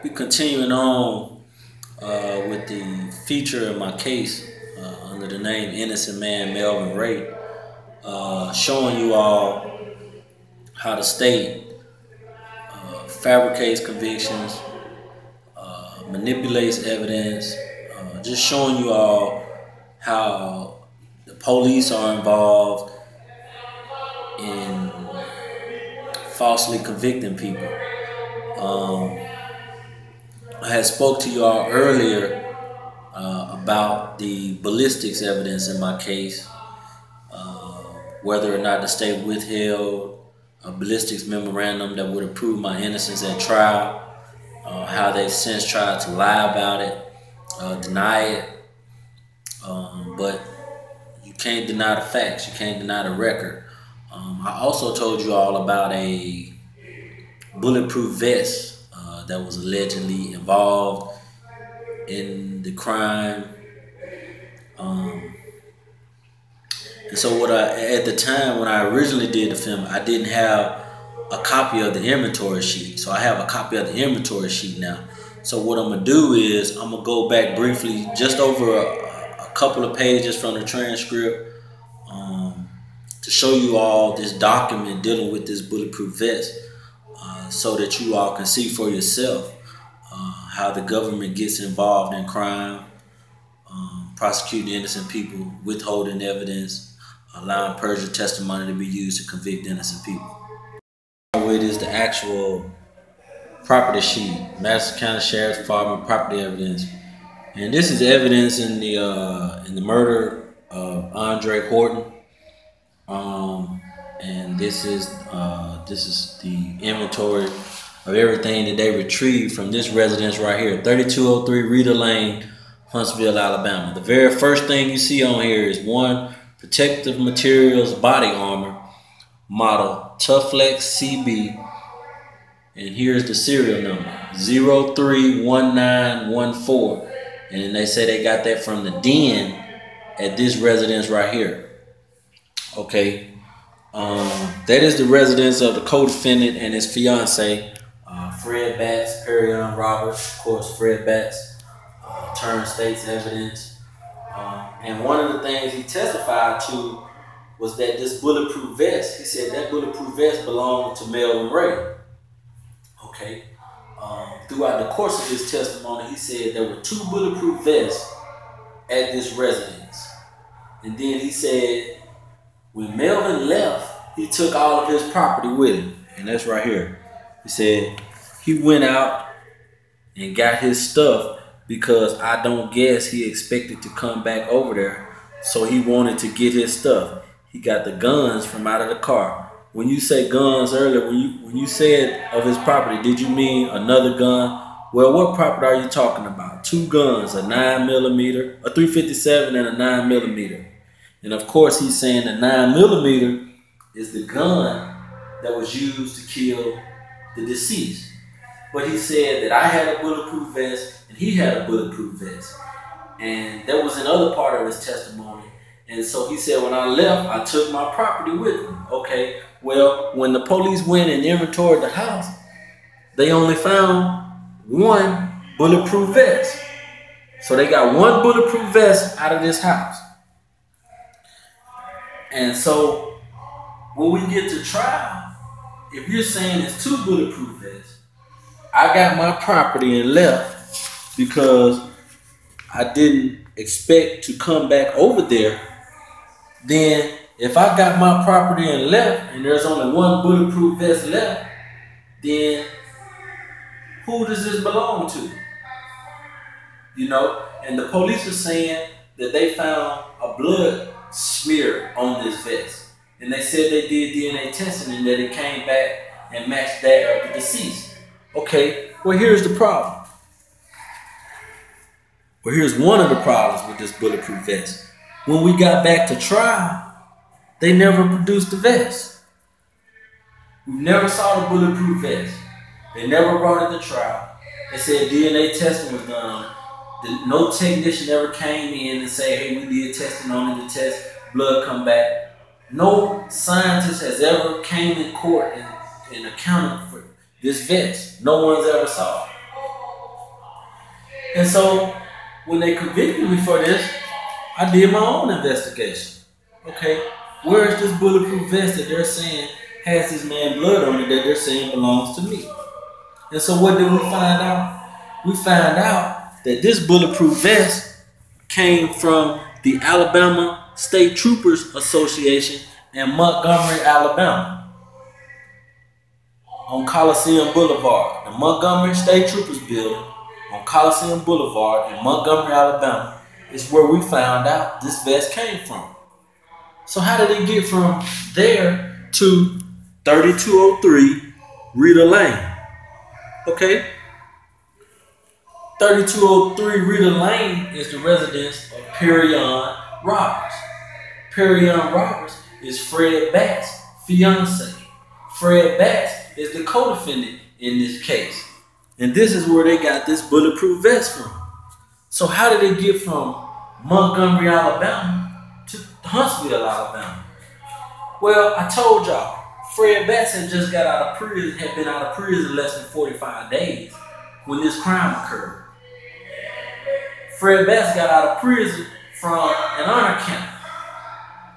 We're continuing on with the feature of my case under the name Innocent Man Melvin Ray, showing you all how the state fabricates convictions, manipulates evidence, just showing you all how the police are involved in falsely convicting people. I had spoke to you all earlier about the ballistics evidence in my case, whether or not the state withheld a ballistics memorandum that would have proved my innocence at trial, how they've since tried to lie about it, deny it, but you can't deny the facts, you can't deny the record. I also told you all about a bulletproof vest that was allegedly involved in the crime. And so at the time when I originally did the film, I didn't have a copy of the inventory sheet. So I have a copy of the inventory sheet now. So what I'm gonna do is I'm gonna go back briefly just over a couple of pages from the transcript to show you all this document dealing with this bulletproof vest, so that you all can see for yourself how the government gets involved in crime, prosecuting innocent people, withholding evidence, allowing perjured testimony to be used to convict innocent people. With is the actual property sheet, Madison County Sheriff's Department property evidence, and this is evidence in the murder of Andre Horton. And this is the inventory of everything that they retrieved from this residence right here, 3203 Rita Lane, Huntsville, Alabama. The very first thing you see on here is one protective materials body armor model Toughflex CB, and here's the serial number 031914, and then they say they got that from the den at this residence right here. Okay, that is the residence of the co-defendant and his fiance, Fred Batts, Perrion Roberts. Of course, Fred Batts turned state's evidence. And one of the things he testified to was that this bulletproof vest, he said that bulletproof vest belonged to Melvin Ray. Okay. Throughout the course of his testimony, he said there were 2 bulletproof vests at this residence. And then he said when Melvin left, he took all of his property with him. And that's right here. He said he went out and got his stuff because I don't guess he expected to come back over there. So he wanted to get his stuff. He got the guns from out of the car. When you say guns earlier, when you said of his property, did you mean another gun? Well, what property are you talking about? 2 guns, a 9mm, a 357 and a 9mm. And of course, he's saying the 9mm is the gun that was used to kill the deceased. But he said that I had a bulletproof vest and he had a bulletproof vest. And that was another part of his testimony. And so he said when I left, I took my property with me. Okay, well, when the police went and inventoried the house, they only found 1 bulletproof vest. So they got 1 bulletproof vest out of this house. And so when we get to trial, if you're saying it's 2 bulletproof vests, I got my property and left because I didn't expect to come back over there. Then if I got my property and left and there's only 1 bulletproof vest left, then who does this belong to? You know, and the police are saying that they found a blood smear on this vest. And they said they did DNA testing and that it came back and matched that of the deceased. Okay, well, here's the problem. Well, here's one of the problems with this bulletproof vest. When we got back to trial, they never produced the vest. We never saw the bulletproof vest. They never brought it to trial. They said DNA testing was done on it. No technician ever came in and said, hey, we did testing on it, the test, blood come back. No scientist has ever came in court and accounted for this vest. No one's ever saw it. And so when they convicted me for this, I did my own investigation. Okay, where is this bulletproof vest that they're saying has this man blood on it that they're saying belongs to me? And so what did we find out? We found out that this bulletproof vest came from the Alabama State Troopers Association in Montgomery, Alabama, on Coliseum Boulevard. The Montgomery State Troopers building on Coliseum Boulevard in Montgomery, Alabama is where we found out this vest came from. So how did it get from there to 3203 Rita Lane? Okay, 3203 Rita Lane is the residence of Perion Roberts. Perion Roberts is Fred Batt's fiance. Fred Batts is the co-defendant in this case. And this is where they got this bulletproof vest from. So how did it get from Montgomery, Alabama to Huntsville, Alabama? Well, I told y'all, Fred Batts had just got out of prison, had been out of prison less than 45 days when this crime occurred. Fred Batts got out of prison from an honor camp.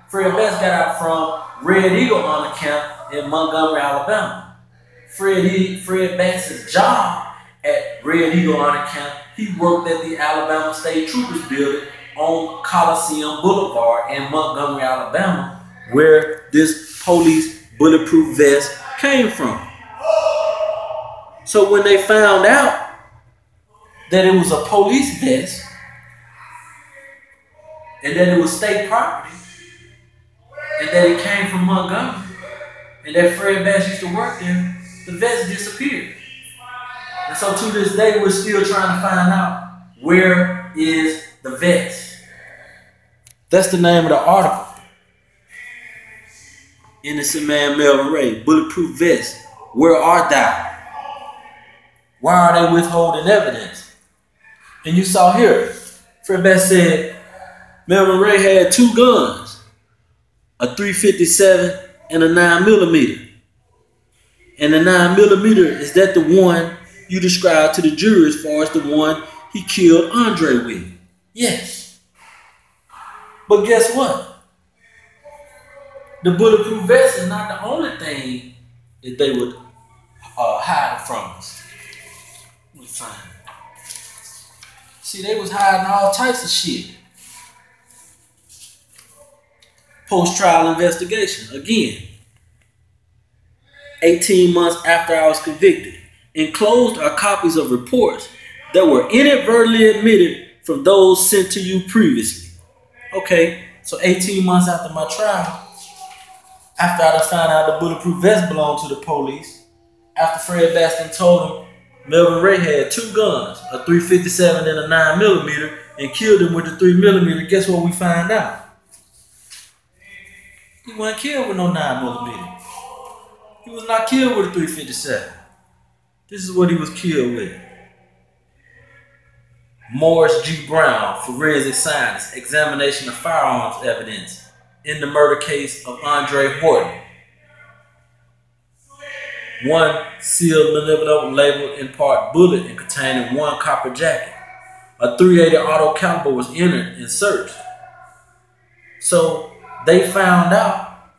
Fred Batts got out from Red Eagle honor camp in Montgomery, Alabama. Fred Batts' job at Red Eagle honor camp, he worked at the Alabama State Troopers building on Coliseum Boulevard in Montgomery, Alabama, where this police bulletproof vest came from. So when they found out that it was a police vest and that it was state property and that it came from Montgomery and that Fred Batts used to work there, the vest disappeared. And so to this day, we're still trying to find out where is the vest. That's the name of the article. Innocent man Melvin Ray, bulletproof vest. Where art thou? Why are they withholding evidence? And you saw here, Fred Batts said Melvin Ray had two guns, a .357 and a 9mm. And the 9mm, is that the one you described to the jury as far as the one he killed Andre with? Yes. But guess what? The bulletproof vest is not the only thing that they would hide from us. Let me find it. See, they was hiding all types of shit. Post-trial investigation. Again, 18 months after I was convicted. Enclosed are copies of reports that were inadvertently admitted from those sent to you previously. Okay, so 18 months after my trial, after I found out the bulletproof vest belonged to the police, after Fred Batts told him Melvin Ray had two guns, a .357 and a 9mm, and killed him with the 3mm, guess what we find out? He wasn't killed with no 9mm. He was not killed with a .357. This is what he was killed with. Morris G. Brown, forensic scientist, examination of firearms evidence in the murder case of Andre Horton. One sealed envelope labeled in part bullet and containing one copper jacket. A .380 auto caliber was entered and searched. So they found out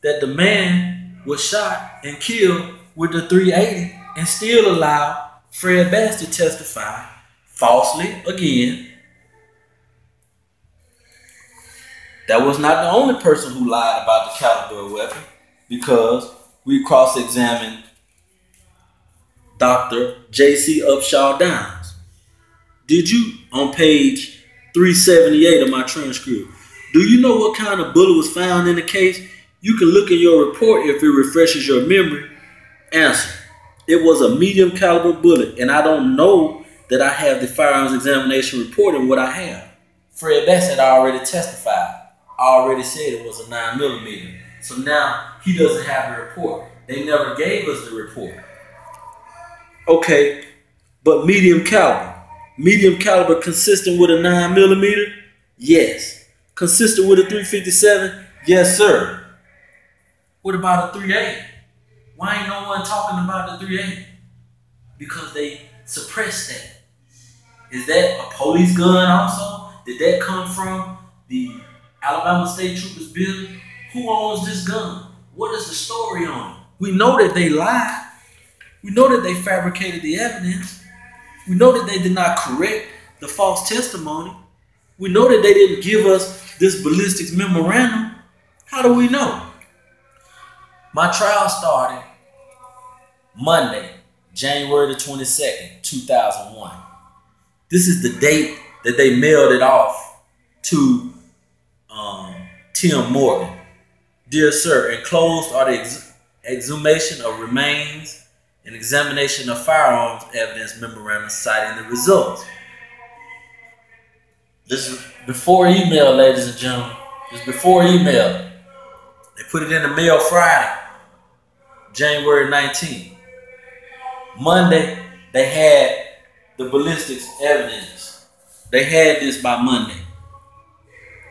that the man was shot and killed with the .380 and still allowed Fred Batts to testify falsely again. That was not the only person who lied about the caliber of weapon, because we cross-examined Dr. J.C. Upshaw Downs. Did you, on page 378 of my transcript, do you know what kind of bullet was found in the case? You can look in your report if it refreshes your memory. Answer: it was a medium caliber bullet, and I don't know that I have the firearms examination report and what I have. Fred Batts had already testified. I already said it was a 9mm. So now he doesn't have the report. They never gave us the report. Okay, but medium caliber. Medium caliber consistent with a 9mm? Yes. Consistent with a .357? Yes, sir. What about a .380? Why ain't no one talking about the .380? Because they suppressed that. Is that a police gun also? Did that come from the Alabama State Troopers building? Who owns this gun? What is the story on it? We know that they lied. We know that they fabricated the evidence. We know that they did not correct the false testimony. We know that they didn't give us this ballistics memorandum. How do we know? My trial started Monday, January the 22nd, 2001. This is the date that they mailed it off to Tim Morgan. Dear sir, enclosed are the exhumation of remains and examination of firearms evidence memorandum citing the results. This is before email, ladies and gentlemen. This is before email. They put it in the mail Friday, January 19th. Monday, they had the ballistics evidence. They had this by Monday.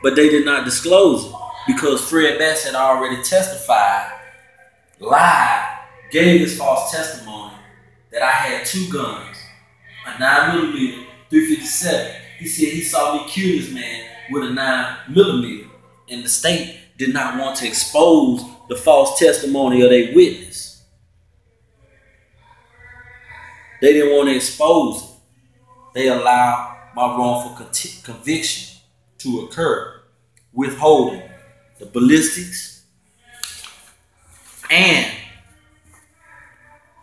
But they did not disclose it because Fred Bass had already testified, lied, gave his false testimony that I had two guns, a 9mm, 357. He said he saw me kill this man with a 9mm, and the state did not want to expose the false testimony of their witness. They didn't want to expose it. They allowed my wrongful conviction to occur, withholding the ballistics and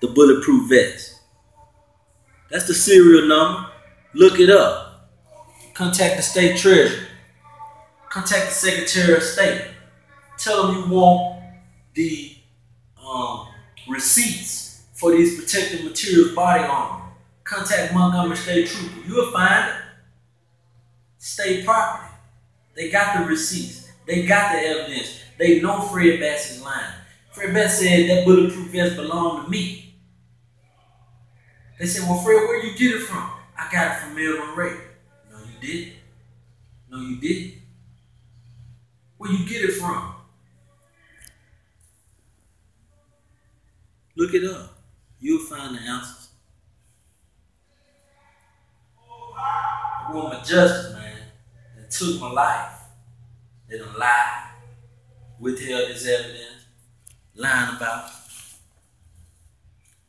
the bulletproof vest. That's the serial number. Look it up. Contact the state treasurer. Contact the Secretary of State. Tell them you want the receipts for these protective materials body armor. Contact Montgomery State Trooper. You'll find it. State property. They got the receipts. They got the evidence. They know Fred Bass is lying. Fred Bass said that bulletproof vest belonged to me. They said, well, Fred, where you get it from? I got it from Melvin Ray. No, you didn't. No, you didn't. Where you get it from? Look it up. You'll find the answers. I want my justice, man. It took my life. They done lied, withheld this evidence, lying about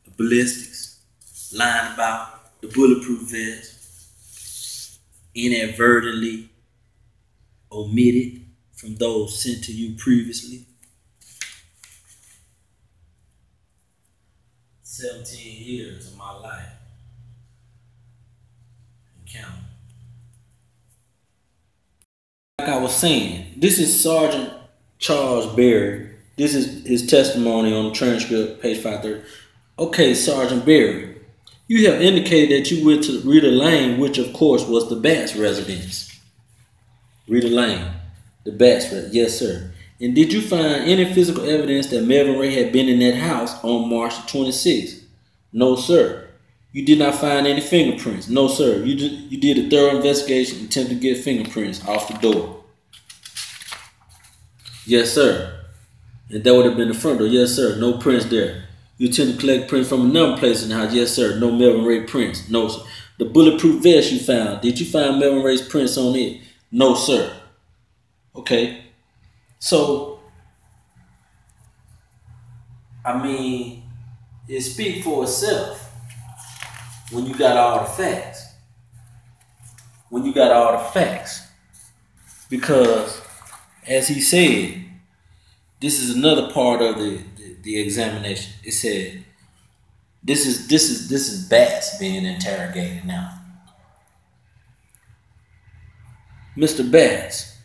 the ballistics, lying about the bulletproof vest, inadvertently omitted from those sent to you previously. 17 years of my life and counting. Like I was saying, this is Sergeant Charles Berry. This is his testimony on the transcript, page 530. Okay, Sergeant Berry, you have indicated that you went to Rita Lane, which of course was the Bass residence. Rita Lane, the Bass residence. Yes, sir. And did you find any physical evidence that Melvin Ray had been in that house on March the 26th? No, sir. You did not find any fingerprints? No, sir. You did a thorough investigation, attempted to get fingerprints off the door? Yes, sir. And that would have been the front door? Yes, sir. No prints there. You attempted to collect prints from another place in the house? Yes, sir. No Melvin Ray prints? No, sir. The bulletproof vest you found, did you find Melvin Ray's prints on it? No, sir. Okay. So, I mean, it speaks for itself when you got all the facts. When you got all the facts. Because, as he said, this is another part of the examination. It said, this is Bass being interrogated now. Mr. Bass,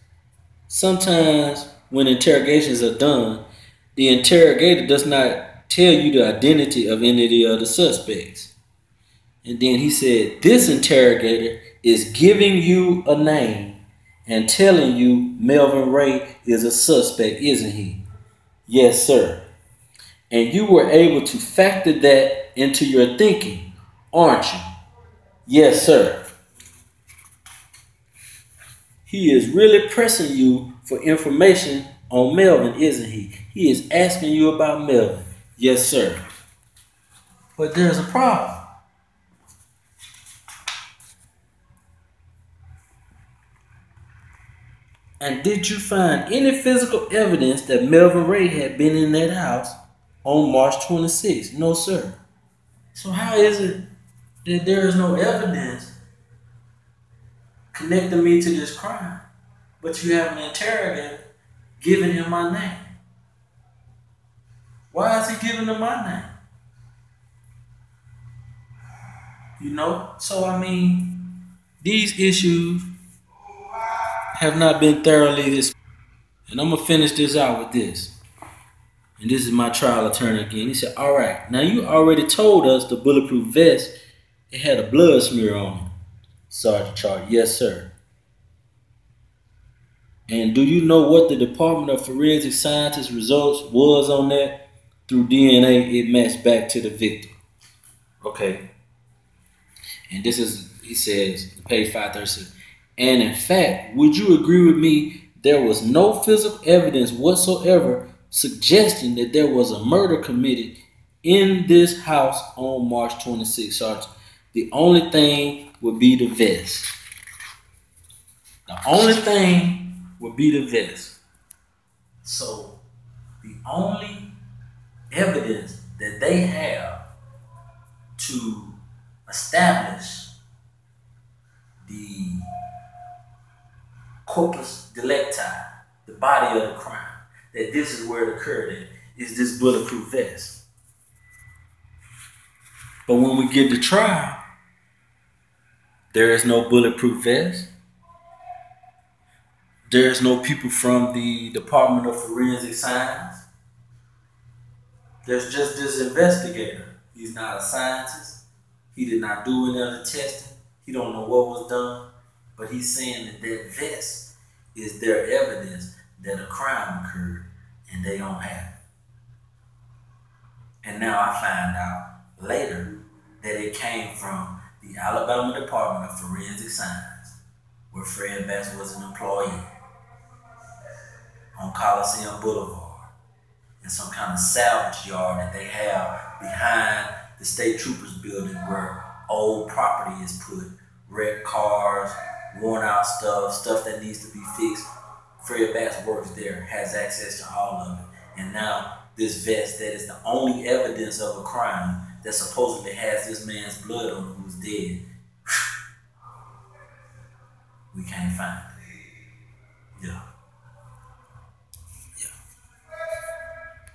sometimes when interrogations are done, the interrogator does not tell you the identity of any of the other suspects. And then he said, this interrogator is giving you a name and telling you Melvin Ray is a suspect, isn't he? Yes, sir. And you were able to factor that into your thinking, aren't you? Yes, sir. He is really pressing you for information on Melvin, isn't he? He is asking you about Melvin. Yes, sir. But there's a problem. And did you find any physical evidence that Melvin Ray had been in that house on March 26th? No, sir. So how is it that there is no evidence connecting me to this crime, but you have an interrogator giving him my name? Why is he giving him my name? You know? So, I mean, these issues have not been thoroughly discussed. And I'm going to finish this out with this. And this is my trial attorney again. He said, all right, now you already told us the bulletproof vest, it had a blood smear on it. Sergeant Charles, yes, sir. And do you know what the Department of Forensic Sciences results was on that? Through DNA, it matched back to the victim. Okay. And this is, he says, page 536. And in fact, would you agree with me, there was no physical evidence whatsoever suggesting that there was a murder committed in this house on March 26th, Sergeant. The only thing would be the vest. The only thing would be the vest. So the only evidence that they have to establish the corpus delicti, the body of the crime, that this is where it occurred at, is this bulletproof vest. But when we get to trial, there is no bulletproof vest. There is no people from the Department of Forensic Science. There's just this investigator. He's not a scientist. He did not do any other testing. He don't know what was done. But he's saying that that vest is their evidence that a crime occurred and they don't have it. And now I find out later that it came from the Alabama Department of Forensic Science, where Fred Bass was an employee, on Coliseum Boulevard, in some kind of salvage yard that they have behind the State Troopers building where old property is put, wrecked cars, worn out stuff that needs to be fixed. Fred Bass works there, has access to all of it. And now this vest that is the only evidence of a crime that supposedly has this man's blood on it who's dead, we can't find it.